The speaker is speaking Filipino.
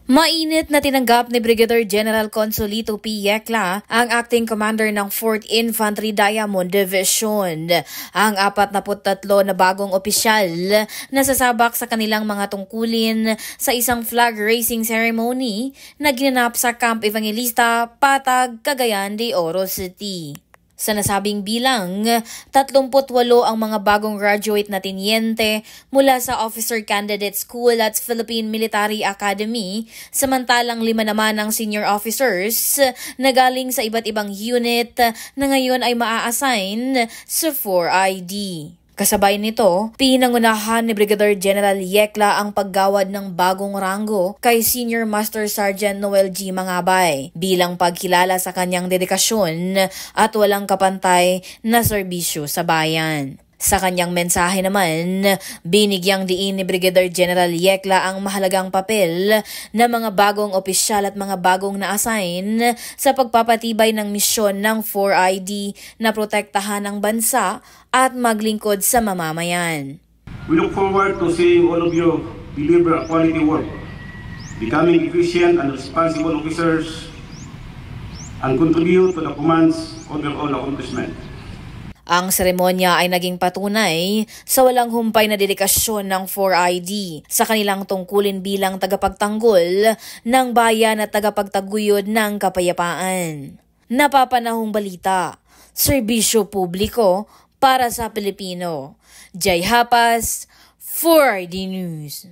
Mainit na tinanggap ni Brigadier General Consolito P. Yecla ang acting commander ng 4th Infantry Diamond Division. Ang 43 na bagong opisyal na sasabak sa kanilang mga tungkulin sa isang flag raising ceremony na ginanap sa Camp Evangelista, Patag, Cagayan de Oro City. Sa nasabing bilang, 38 ang mga bagong graduate na tiniente mula sa Officer Candidate School at Philippine Military Academy, samantalang 5 naman ang senior officers na galing sa iba't ibang unit na ngayon ay maa-assign sa 4ID. Kasabay nito, pinangunahan ni Brigadier General Yecla ang paggawad ng bagong ranggo kay Senior Master Sergeant Noel G. Mangabay bilang pagkilala sa kanyang dedikasyon at walang kapantay na serbisyo sa bayan. Sa kanyang mensahe naman, binigyang diin ni Brigadier General Yecla ang mahalagang papel ng mga bagong opisyal at mga bagong na-assign sa pagpapatibay ng misyon ng 4ID na protektahan ang bansa at maglingkod sa mamamayan. We look forward to seeing all of you deliver a quality work, becoming efficient and responsible officers, and contribute to the command's overall accomplishment. Ang seremonya ay naging patunay sa walang humpay na dedikasyon ng 4ID sa kanilang tungkulin bilang tagapagtanggol ng bayan at tagapagtaguyod ng kapayapaan. Napapanahong balita, serbisyo publiko para sa Pilipino. Jay Hapas, 4ID News.